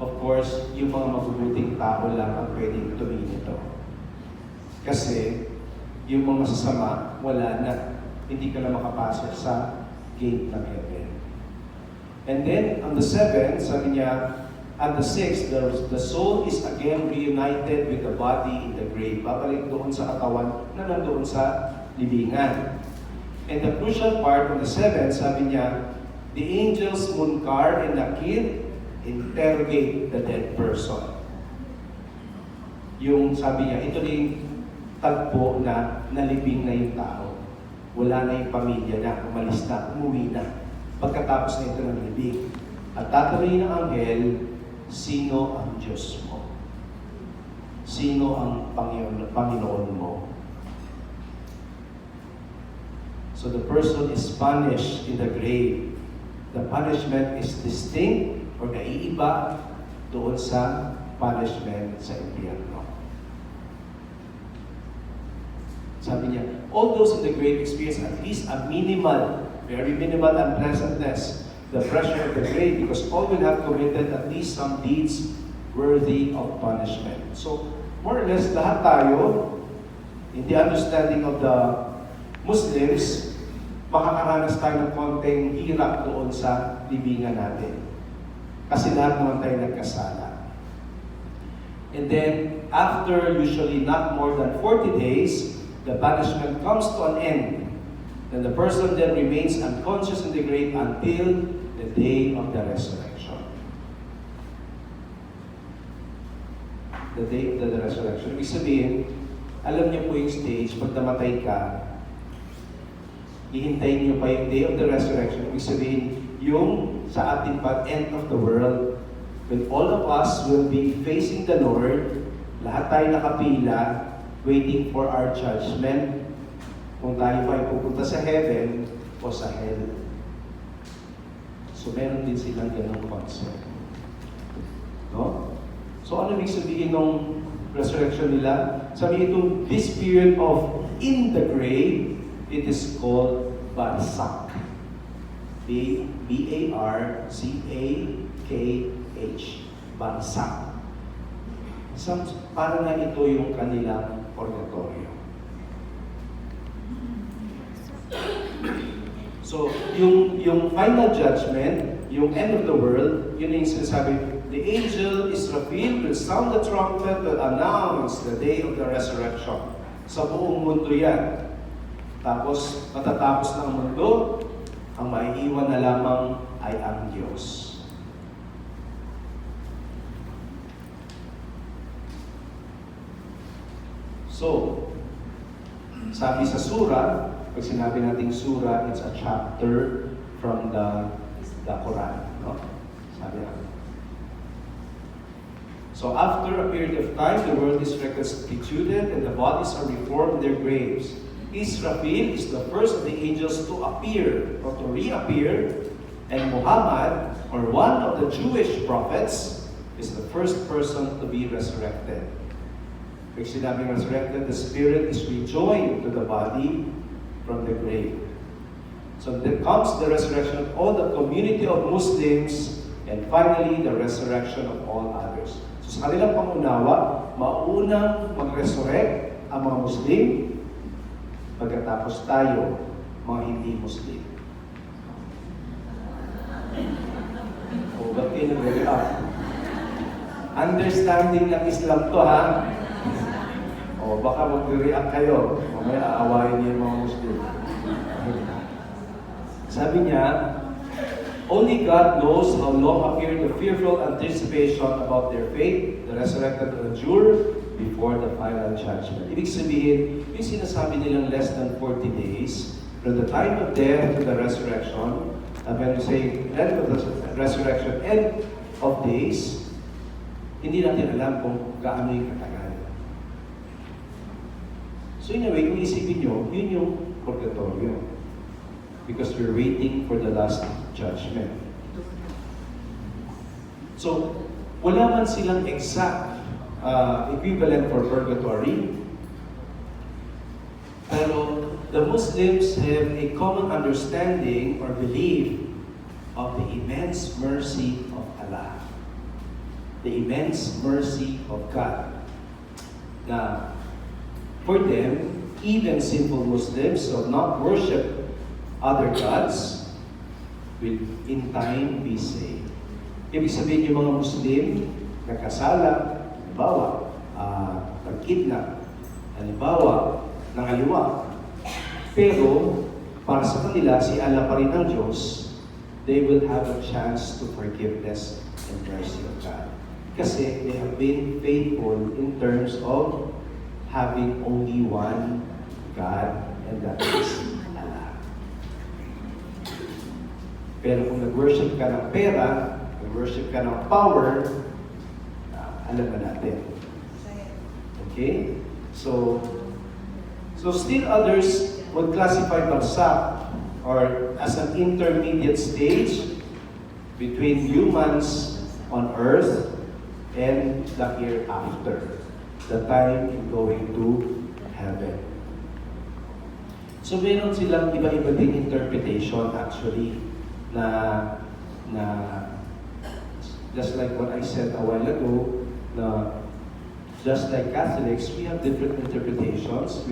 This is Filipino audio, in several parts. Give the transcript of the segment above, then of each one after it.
of course, yung mga mabubuting tao lang ang pwedeng tuloy nito. Kasi, yung mga masasama, wala na. Hindi ka na makapasok sa gate ng heaven. And then, on the 7th, sabi niya, at the 6th, the soul is again reunited with the body in the grave. Babalik doon sa katawan na nandoon sa libingan. And the crucial part on the 7th, sabi niya, the angels Munkar and Nakir interrogate the dead person. Yung sabi niya, ito yung tagpo na nalibing na yung tao. Wala na yung pamilya na, umalis na, umuwi na. Pagkatapos na ito ng libing. At tatanungin ng anghel, sino ang Diyos mo? Sino ang Panginoon mo? So the person is punished in the grave. The punishment is distinct or naiiba doon sa punishment sa impyerno. Sabi niya, all those in the grave experience at least a minimal, very minimal unpleasantness, the pressure of the grave, because all will have committed at least some deeds worthy of punishment. So, more or less, lahat tayo, in the understanding of the Muslims, makakaranas tayo ng konting hirap doon sa libingan natin. Kasi lahat naman tayo nagkasala. And then, after usually not more than 40 days, the punishment comes to an end. Then the person then remains unconscious in the grave until the day of the resurrection. The day of the resurrection. Ibig sabihin, alam niyo po yung stage, pag namatay ka, hihintayin niyo pa yung day of the resurrection. Ibig sabihin, yung sa ating end of the world, when all of us will be facing the Lord, lahat tayo nakapila, waiting for our judgment, kung tayo pa ay pupunta sa heaven o sa hell. So, meron din silang ganong concept. No? So, ano ibig sabihin ng resurrection nila? Sabi itong, this period of in the grave, it is called Barsak. B-A-R-C-A-K-H. Barsak. Para na ito yung kanilang purgatorio. So, yung final judgment, yung end of the world, yun yung sinasabi, the angel Israfil will sound the trumpet will announce the day of the resurrection. Sa buong mundo yan. Tapos, matatapos ng mundo, ang maiiwan na lamang ay ang Diyos. So, sabi sa surah, pag sinabi nating surah, it's a chapter from the Quran. No? Sabi natin. So, after a period of time, the world is reconstituted and the bodies are reformed in their graves. Israfil is the first of the angels to appear or to reappear, and Muhammad, or one of the Jewish prophets, is the first person to be resurrected. Pag sinabing resurrected, the spirit is rejoined to the body from the grave. So there comes the resurrection of all the community of Muslims, and finally, the resurrection of all others. So sa kanilang pangunawa, maunang mag-resurrect ang mga Muslim, pagkatapos tayo, mga hindi Muslim. O, ba't kayo nag-react? Understanding ng Islam to, ha? O, baka mag-react kayo. Mamaya aawain niyo yung mga Muslim. Sabi niya, only God knows how long appeared the fearful anticipation about their fate, the resurrected will endure before the final judgment. Ibig sabihin, yung sinasabi nilang less than 40 days, from the time of death to the resurrection, and when we say end of the resurrection, end of days, hindi natin alam kung gaano yung katagal. So in a way, kung isipin nyo, yun yung purgatorio. Because we're waiting for the last judgment. So, wala man silang exact equivalent for purgatory, pero the Muslims have a common understanding or belief of the immense mercy of Allah. the immense mercy of God. Now, for them, even sinful Muslims who have not worship other gods will in time be saved. Ibig sabihin yung mga Muslim nagkasala, halimbawa, nagkidnap, halimbawa, nangaliwa. Pero, para sa kanila, si Allah pa rin ang Diyos, they will have a chance to forgiveness and mercy of God. Kasi they have been faithful in terms of having only one God, and that is Allah. Pero kung nag-worship ka ng pera, nag-worship ka ng power, alam na natin. Okay? So still others would classify Bagsak or as an intermediate stage between humans on earth and the hereafter, the time in going to heaven. So meron silang iba-iba din interpretation actually na just like what I said a while ago, na just like Catholics, we have different interpretations.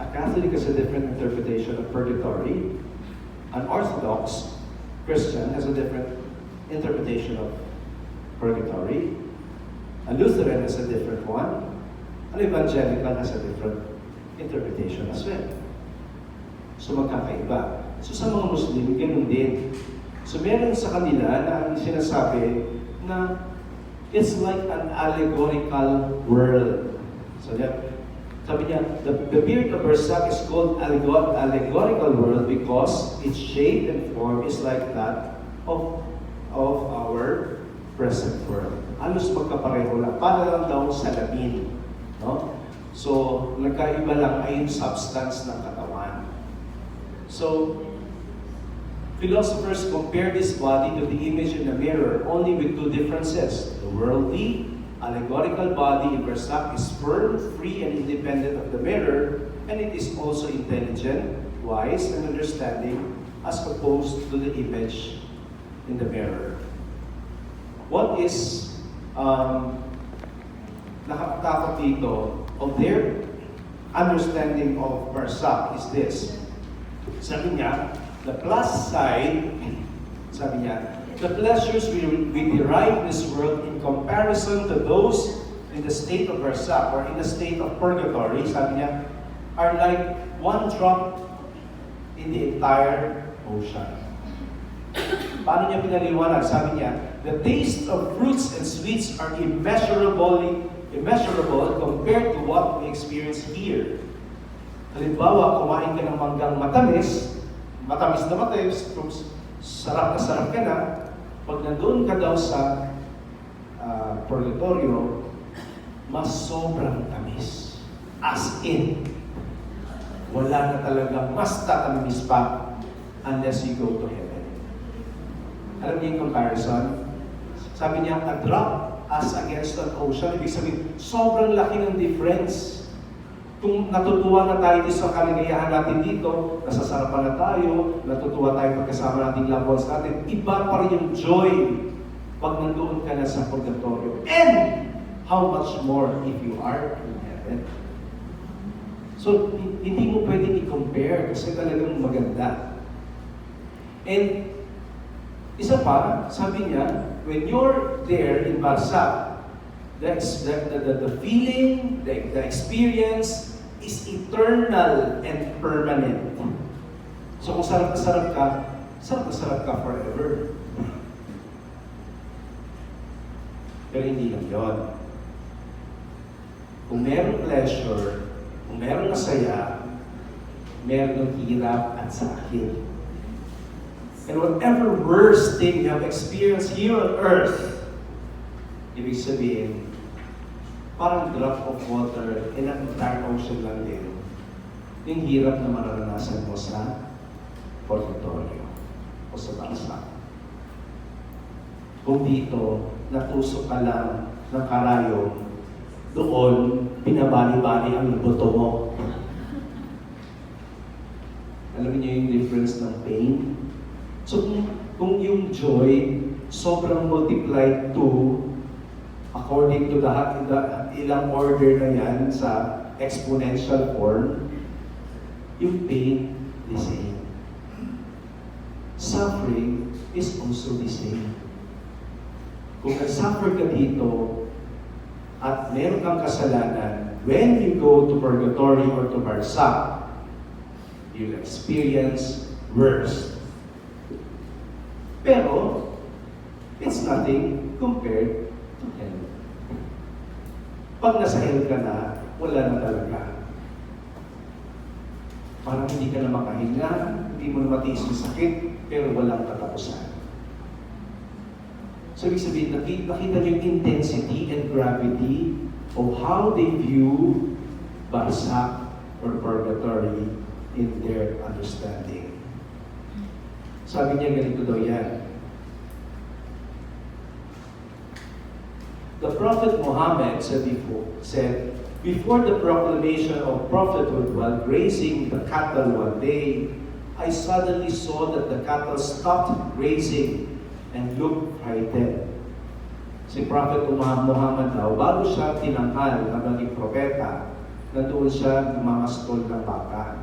A Catholic has a different interpretation of purgatory. An Orthodox Christian has a different interpretation of purgatory. A Lutheran has a different one. An Evangelical has a different interpretation as well. So magkakaiba. So sa mga Muslim, ganun din. So meron sa kanila na ang sinasabi na it's like an allegorical world. So sabi niya, the period of Bagsak is called allegorical world because its shape and form is like that of our present world. Halos magkapareho lang. Para lang daw salamin. No? So, nagkaiba lang ay yung substance ng katawan. So, philosophers compare this body to the image in the mirror only with two differences. The worldly, allegorical body in Bagsak is firm, free, and independent of the mirror, and it is also intelligent, wise, and understanding as opposed to the image in the mirror. What is nakakatakot dito of their understanding of Bagsak is this. Sabi niya, the plus side, sabi niya, the pleasures we derive in this world in comparison to those in the state of Bagsak or in the state of purgatory, sabi niya, are like one drop in the entire ocean. Paano niya pinaliwanag? Sabi niya, the taste of fruits and sweets are immeasurable compared to what we experience here. Halimbawa, kumain ka ng manggang matamis na matamis, sarap ka na, pag nandoon ka daw sa purgatorio, mas sobrang tamis. As in, wala na talaga mas tatamis pa unless you go to heaven. Alam niyo yung comparison? Sabi niya, a drop as against an ocean. Ibig sabihin, sobrang laki ng difference. Kung natutuwa na tayo sa kaligayahan natin dito, nasasarapan na tayo, natutuwa tayo pagkasama nating loved ones natin, iba pa rin yung joy pag nandoon ka na sa purgatorio. And how much more if you are in heaven? So, hindi mo pwedeng i-compare kasi talagang maganda. And isa pa, sabi niya, when you're there in Bagsak, the feeling, the experience is eternal and permanent. So kung sarap na sarap ka forever. Pero hindi lang yun. Kung merong pleasure, kung merong masaya, merong hirap at sakit. And whatever worst thing you have experienced here on earth, ibig sabihin, parang drop of water in an entire ocean lang din. Yung hirap na mararanasan mo sa purgatorio o sa Bagsak. Kung dito, natusok ka lang ng karayom, doon, binabali-bali ang buto mo. Alam niyo yung difference ng pain? So kung yung joy sobrang multiplied to according to the ilang order na yan sa exponential form, yung pain, the same. Suffering is also the same. Kung nag-suffer ka dito at meron kang kasalanan, when you go to Purgatory or to Barsak, you'll experience worse. Pero, it's nothing compared to hell. Pag nasa hell ka na, wala na talaga. Parang hindi ka na makahinga, hindi mo na matiis yung sakit, pero walang katapusan. So, ibig sabihin, nakita niyo yung intensity and gravity of how they view Barsak or Purgatory in their understanding. Sabi niya, ganito daw yan. The Prophet Muhammad said, before the proclamation of prophethood while grazing the cattle one day, I suddenly saw that the cattle stopped grazing and looked frightened. Si Prophet Muhammad daw, bago siya tinangkal na maging propeta, nandoon siya mamastol ng baka.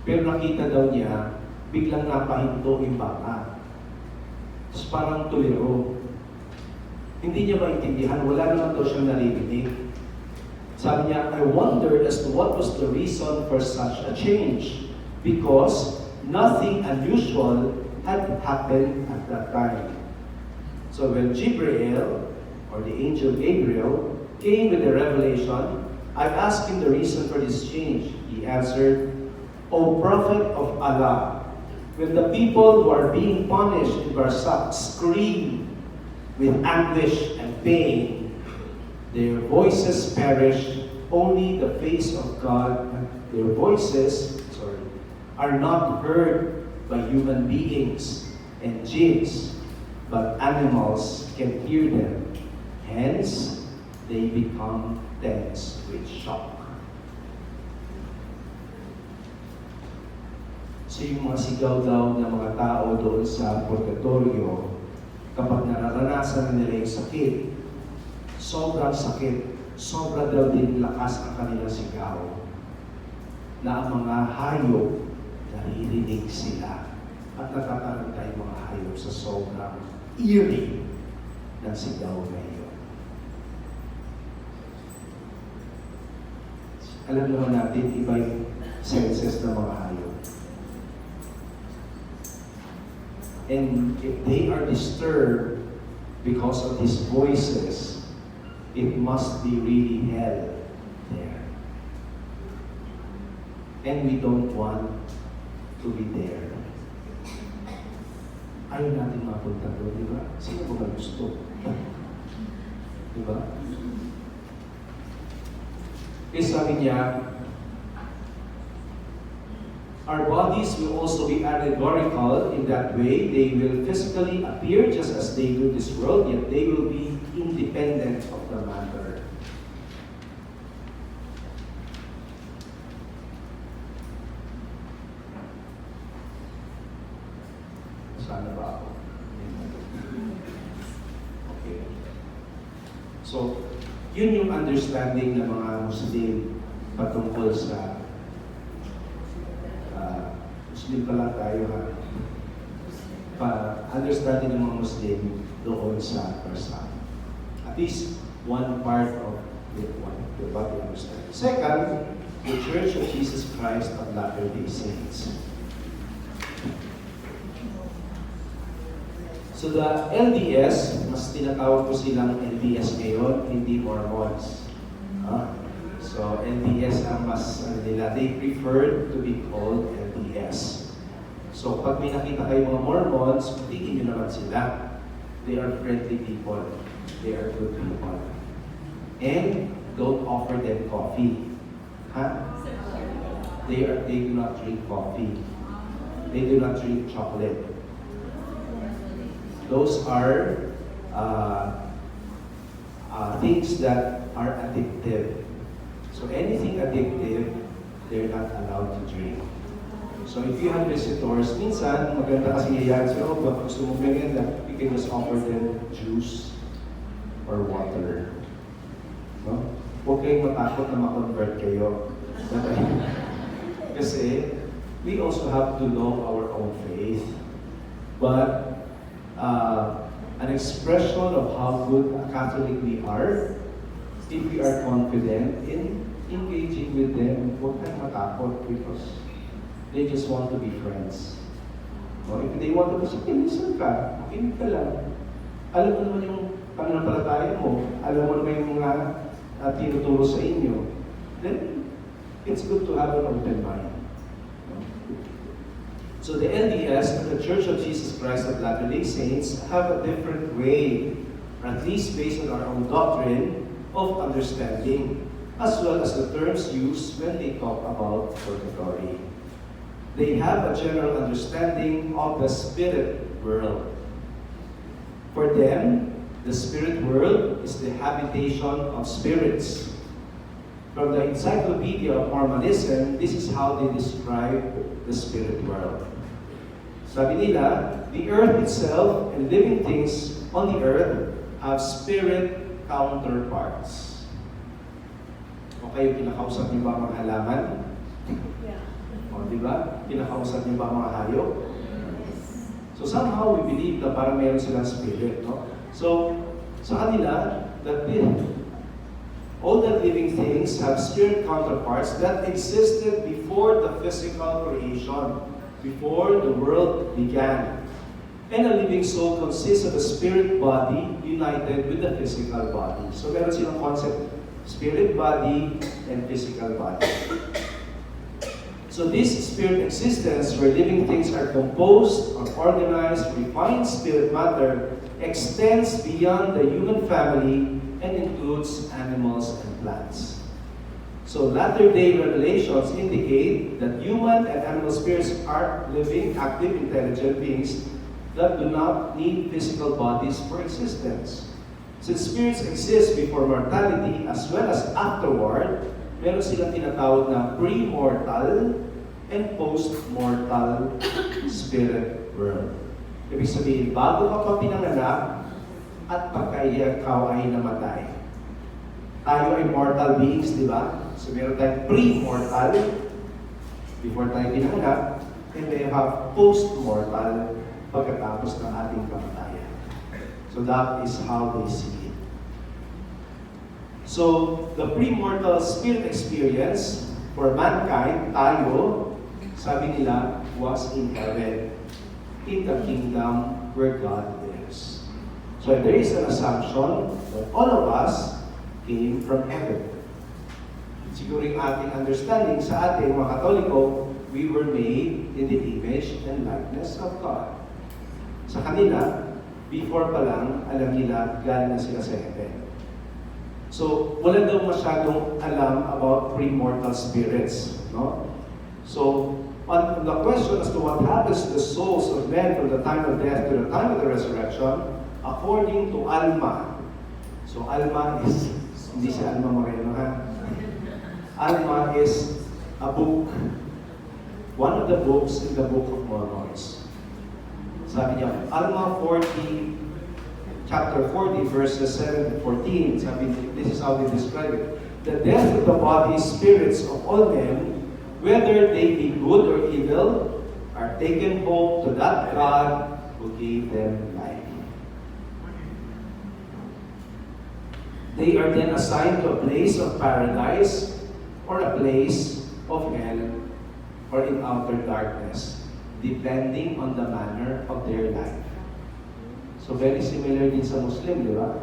Pero nakita daw niya, biglang napahinto yung baka. Tapos parang tuliro. Hindi niya maintindihan, wala naman daw siyang naririnig. Sabi niya, I wondered as to what was the reason for such a change, because nothing unusual had happened at that time. So when Jibreel, or the angel Gabriel, came with the revelation, I asked him the reason for this change. He answered, O Prophet of Allah, when the people who are being punished in Barsak scream with anguish and pain, their voices perish, only the face of God, their voices, are not heard by human beings and jinns, but animals can hear them. Hence, they become tense with shock. So yung mga sigaw daw ng mga tao doon sa purgatorio, kapag nararanasan nila yung sakit, sobrang sakit, sobra daw din lakas ang kanilang sigaw, na ang mga hayop, naririnig sila at natataranta yung mga hayop sa sobrang eerie ng sigaw na iyon. Alam naman natin, iba yung senses ng mga hayop. And if they are disturbed because of these voices, it must be really hell there. And we don't want to be there. Ayaw natin mapunta doon, di ba? Sino ba gusto? Di ba? Kasi sabi niya, our bodies will also be allegorical in that way. They will physically appear just as they do this world, yet they will be independent of the matter. Sana ba ako? Okay. So, yun yung understanding ng mga Muslim patungkol sa Muslim pala tayo ha. Understanding ng mga Muslim doon sa Barsak. At least one part of what they understand. Second, the Church of Jesus Christ of Latter-day Saints. So the LDS, mas tinatawag ko silang LDS ngayon, hindi Mormons. So LDS ang mas nila, they prefer to be called LDS. So pag may nakita kayo mga Mormons, tingin nyo naman sila. They are friendly people. They are good people. And don't offer them coffee. They do not drink coffee. They do not drink chocolate. Those are things that are addictive. So anything addictive, they're not allowed to drink. So if you have visitors, minsan maganda kasi yayan sila, baka gusto mo merienda, you can just offer them juice or water. kayong matakot na ma-convert kayo. Kasi, we also have to know our own faith. But, an expression of how good a Catholic we are, if we are confident in engaging with them, huwag tayong matakot because they just want to be friends. No? If they want to say, listen ka, makinig ka lang. Alam mo naman yung pananampalataya mo, alam mo naman yung mga tinuturo sa inyo, then it's good to have an open mind. So the LDS and the Church of Jesus Christ of Latter-day Saints have a different way, or at least based on our own doctrine, of understanding, as well as the terms used when they talk about purgatory. They have a general understanding of the spirit world. For them, the spirit world is the habitation of spirits. From the Encyclopedia of Mormonism, this is how they describe the spirit world. Sabi nila, the earth itself and living things on the earth have spirit counterparts. O kayo, kinakausap niyo ba mga halaman? Yeah. O, di ba? Kinakausap niyo ba mga hayop? Yes. So somehow we believe na parang meron silang spirit, no? So, sa kanila, that all the living things have spirit counterparts that existed before the physical creation, before the world began. And a living soul consists of a spirit body united with the physical body. So meron silang concept, spirit body and physical body. So this spirit existence where living things are composed or organized, refined spirit matter extends beyond the human family and includes animals and plants. So latter-day revelations indicate that human and animal spirits are living, active, intelligent beings that do not need physical bodies for existence. Since spirits exist before mortality as well as afterward, meron silang tinatawag na pre-mortal and post-mortal spirit world. Ibig sabihin, bago ka pa pinanganak at pagka ikaw ay namatay. Tayo ay mortal beings, di ba? So meron tayong pre-mortal before tayo pinanganak, and we have post-mortal pagkatapos ng ating kamatayan. So that is how they see it. So, the pre-mortal spirit experience for mankind, tayo, sabi nila, was in heaven, in the kingdom where God lives. So there is an assumption that all of us came from heaven. Siguro yung ating understanding sa ating mga Katoliko, we were made in the image and likeness of God. Sa kanila, before pa lang, alam nila, galing na sila sa heaven. So, wala daw masyadong alam about pre-mortal spirits. No? So, on the question as to what happens to the souls of men from the time of death to the time of the resurrection, according to Alma. So, Alma is, hindi si Alma Moreno, ha? Alma is a book, one of the books in the Book of Mormons. Sabi niya, Alma 40, chapter 40, verses 7 to 14, sabi, this is how they describe it. The death of the body, spirits of all men, whether they be good or evil, are taken home to that God who gave them life. They are then assigned to a place of paradise or a place of hell or in outer darkness, depending on the manner of their life. So very similar din sa Muslim, di ba?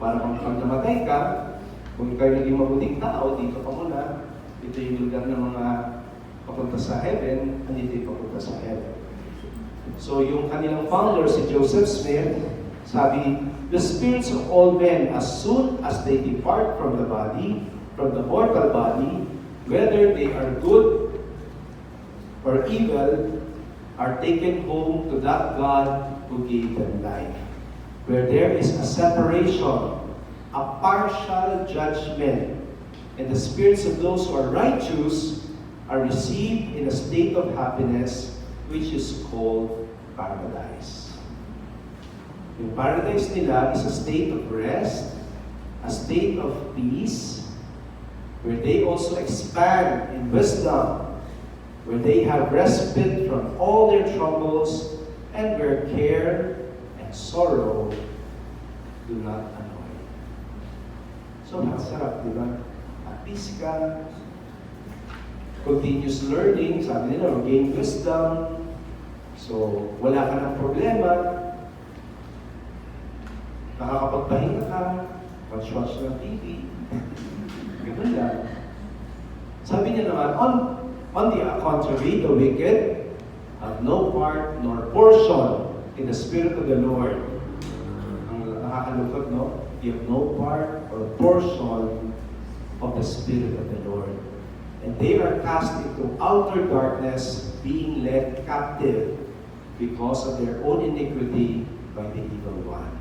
Para pag namatay ka, kung ikaw naging mabuting tao, dito ka muna, ito yung lugar ng mga papunta sa heaven, andito yung papunta sa heaven. So yung kanilang founder, si Joseph Smith, sabi, the spirits of all men, as soon as they depart from the body, from the mortal body, whether they are good or evil, are taken home to that God who gave them life. Where there is a separation, a partial judgment, and the spirits of those who are righteous are received in a state of happiness, which is called paradise. Yung paradise nila is a state of rest, a state of peace, where they also expand in wisdom, where they have respite from all their troubles, and where care and sorrow do not annoy. So, masarap, di ba? At least ka, continuous learning, sabi nila, gain wisdom. So, wala ka ng problema. Nakakapagpahinga ka, watch ng TV. Ganun lang. Sabi niya naman, on the contrary, the wicked have no part nor portion in the Spirit of the Lord. Ang nakakalungkot, no? You have no part or portion of the Spirit of the Lord. And they are cast into outer darkness, being led captive because of their own iniquity by the evil one.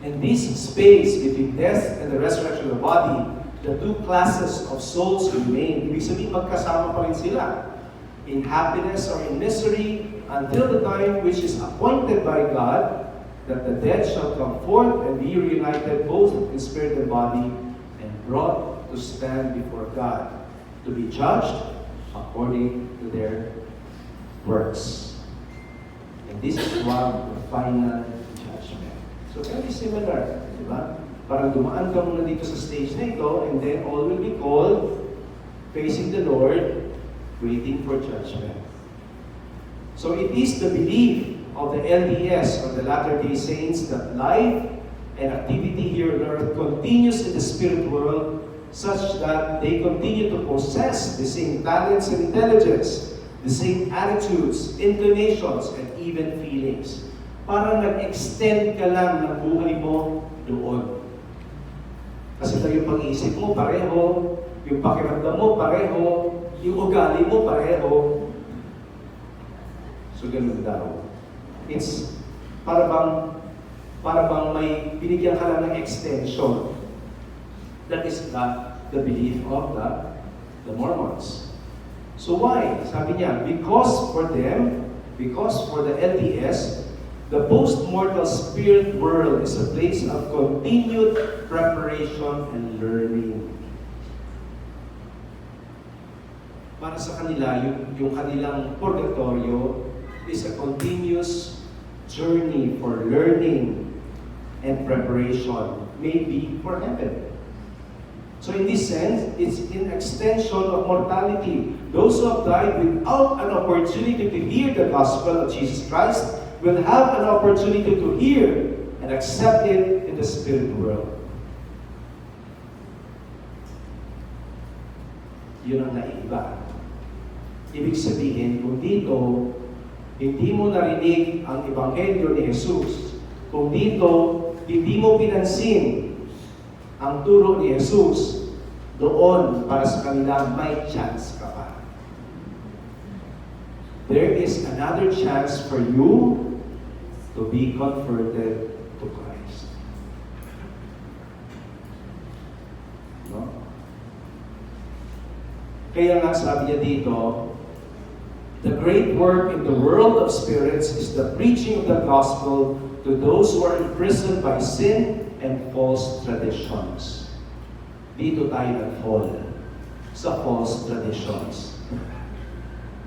And this space between death and the resurrection of the body, the two classes of souls remain. Ibig sabihin, magkasama pa rin sila in happiness or in misery until the time which is appointed by God that the dead shall come forth and be reunited both in spirit and body and brought to stand before God, to be judged according to their works. And this is one, the final judgment. So very similar, di ba? Parang dumaan ka muna dito sa stage na ito, and then all will be called, facing the Lord, waiting for judgment. So it is the belief of the LDS, or the Latter-day Saints, that life and activity here on earth continues in the spirit world, such that they continue to possess the same talents and intelligence, the same attitudes, inclinations, and even feelings. Parang nag-extend ka lang ng buhay mo doon. Kasi yung pag-iisip mo pareho, yung pakiramdam mo pareho, yung ugali mo pareho. So ganun daw. It's para bang may binigyan ka lang ng extension. That is the belief of the Mormons. So why? Sabi niya, because for the LDS, the post-mortal spirit world is a place of continued preparation and learning. Para sa kanila, yung kanilang purgatorio is a continuous journey for learning and preparation, maybe for heaven. So in this sense, it's an extension of mortality. Those who have died without an opportunity to hear the gospel of Jesus Christ will have an opportunity to hear and accept it in the spirit world. Yun ang naiiba. Ibig sabihin, kung dito, hindi mo narinig ang ebanghelyo ni Jesus, kung dito, hindi mo pinansin ang turo ni Jesus, doon para sa kanila may chance ka pa. There is another chance for you to be converted to Christ. No? Kaya nga sabi niya dito, the great work in the world of spirits is the preaching of the gospel to those who are imprisoned by sin and false traditions. Dito tayo nag-fall sa false traditions.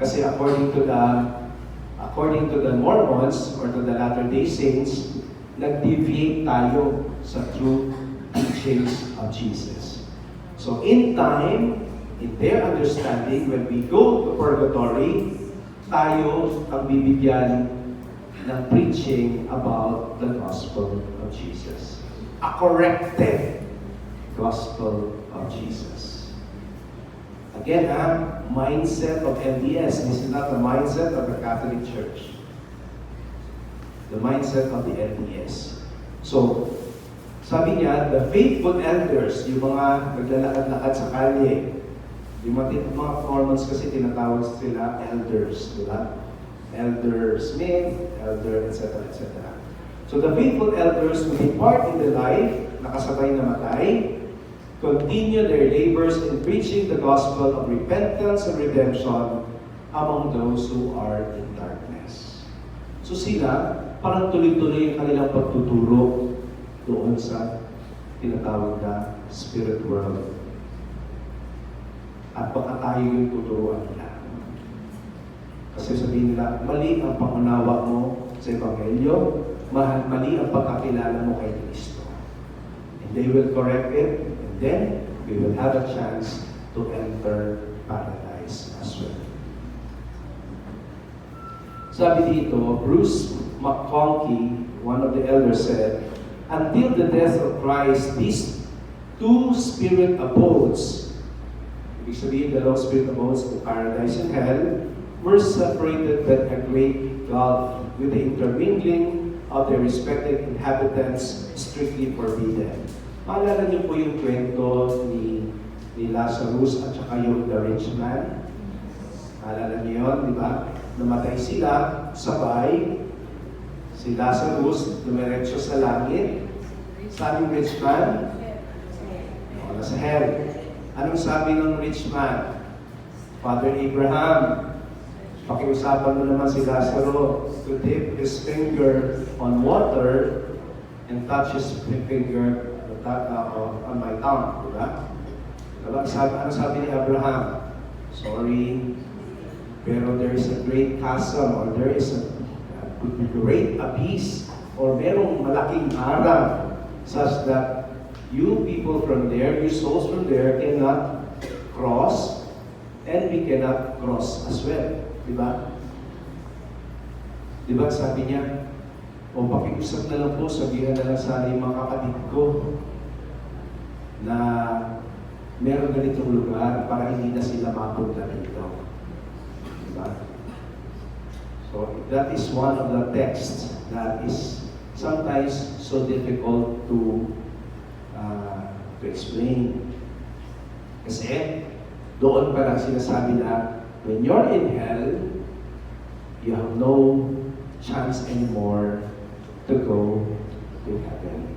Kasi according to the Mormons or to the Latter-day Saints, nag-deviate tayo sa true teachings of Jesus. So in time, in their understanding, when we go to purgatory, tayo ang bibigyan ng preaching about the gospel of Jesus. A corrected gospel of Jesus. Again, mindset of LDS. This is not the mindset of the Catholic Church. The mindset of the LDS. So, sabi niya, the faithful elders, yung mga naglalakad-lakad sa kalye, yung mga Mormons kasi tinatawag sila elders, di ba? Elder Smith, elder, etc., etc. So the faithful elders who depart in the life, nakasabay na matay, continue their labors in preaching the gospel of repentance and redemption among those who are in darkness. So sila, parang tuloy-tuloy yung kanilang pagtuturo doon sa tinatawag na spirit world. At baka tayo yung tuturuan nila. Kasi sabihin nila, mali ang pangunawa mo sa Ebanghelyo, mali ang pagkakilala mo kay Kristo. And they will correct it, and then we will have a chance to enter paradise as well. Sabi dito, Bruce McConkie, one of the elders, said, until the death of Christ, these two spirit abodes, ibig sabihin, dalawang spirit abodes, the paradise and hell, were separated by a great gulf, with the intermingling of their respective inhabitants strictly forbidden. Maalala niyo po yung kwento ni Lazarus at saka yung the rich man? Maalala niyo yun, di ba? Namatay sila, sabay, si Lazarus dumiretso sa langit. Sabi ng rich man, nasa hell. Anong sabi ng rich man? Father Abraham, pakiusapan mo naman si Lazaro to dip his finger on water and touch his finger on my tongue. Diba? Ano sabi ni Abraham? Sorry, pero there is a great chasm, or there is a great abyss, or merong malaking harang such that you people from there, you souls from there cannot cross, and we cannot cross as well. Diba? Diba sabi niya, o pakiusap na lang po, sabihan na lang sana yung mga kapatid ko na meron ganitong lugar para hindi na sila mapunta dito. Diba? So that is one of the texts that is sometimes so difficult to explain. Kasi doon pa lang sinasabi na when you're in hell, you have no chance anymore to go to heaven.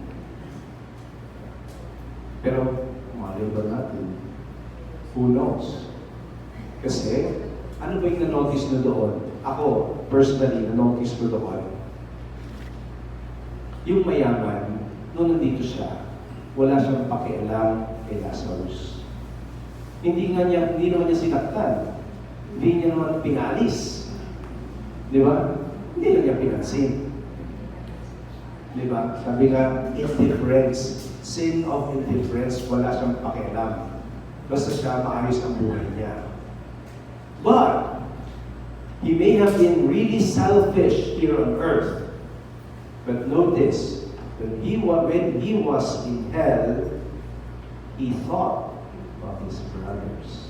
Pero, malay ba natin? Who knows? Kasi, ano ba yung na-notice nyo doon? Ako, personally, na-notice ko doon. Yung mayaman, nung nandito siya, wala siyang pakialam kay Lazarus. Hindi naman niya sinaktan. Hindi niya naman pinalis. Di ba? Hindi lang niya pinansin. Di ba? Sabi nga, indifference. Sin of indifference, wala siyang pakialam. Basta siya maayos ang buhay niya. But, he may have been really selfish here on earth. But notice, when he was in hell, he thought of his brothers.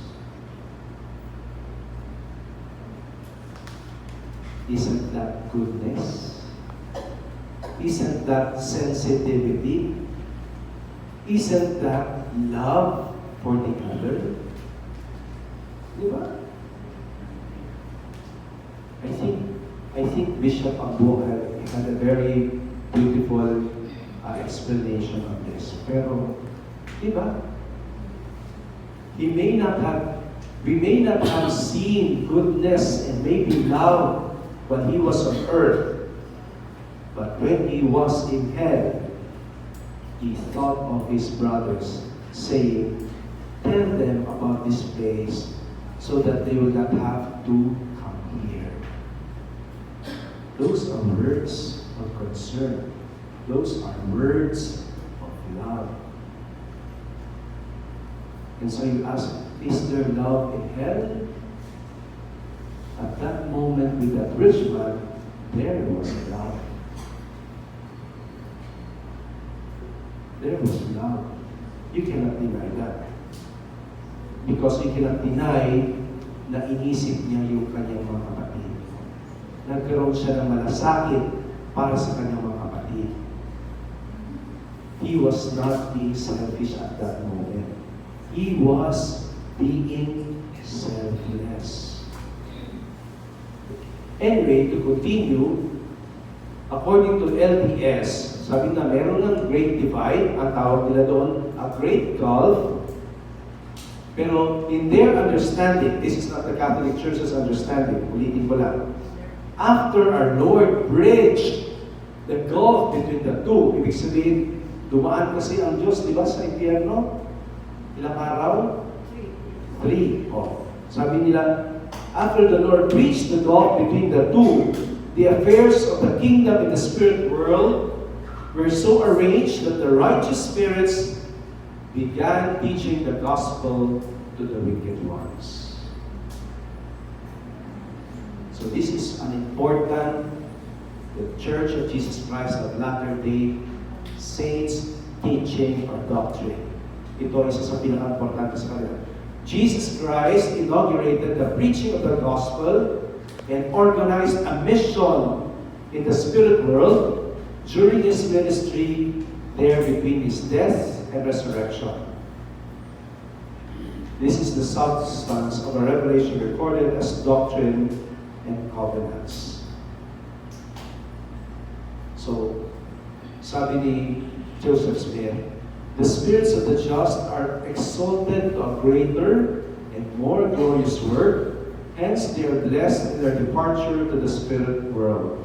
Isn't that goodness? Isn't that sensitivity? Isn't that love for the other? Di ba? I think Bishop Abu had a very beautiful explanation of this. Pero, di ba? We may not have seen goodness and maybe love when he was on earth, but when he was in hell, he thought of his brothers, saying, tell them about this place so that they will not have to come here. Those are words of concern. Those are words of love. And so you ask, is there love in hell? At that moment with that rich man, there was love. There was love. You cannot deny that. Because you cannot deny na inisip niya yung kanyang mga kapatid. Nagkaroon siya ng malasakit para sa kanyang mga kapatid. He was not being selfish at that moment. He was being selfless. Anyway, to continue, according to LDS, sabi na meron ng great divide, ang tawag nila doon, a great gulf. Pero in their understanding, this is not the Catholic Church's understanding, ulitin ko lang. After our Lord bridged the gulf between the two, ibig sabihin, dumaan kasi ang Diyos, di ba, sa impyerno? Ilang araw? 3 3. Sabi nila, after the Lord bridged the gulf between the two, the affairs of the kingdom in the spirit world were so arranged that the righteous spirits began teaching the gospel to the wicked ones. So this is an important, the Church of Jesus Christ of Latter-day Saints teaching or doctrine. Ito isa sa pinaka-importante sa kanila. Jesus Christ inaugurated the preaching of the gospel and organized a mission in the spirit world during his ministry there between his death and resurrection. This is the substance of a revelation recorded as doctrine and covenants. So, sabi ni Joseph Smith, the spirits of the just are exalted to a greater and more glorious work. Hence, they are blessed in their departure to the spirit world.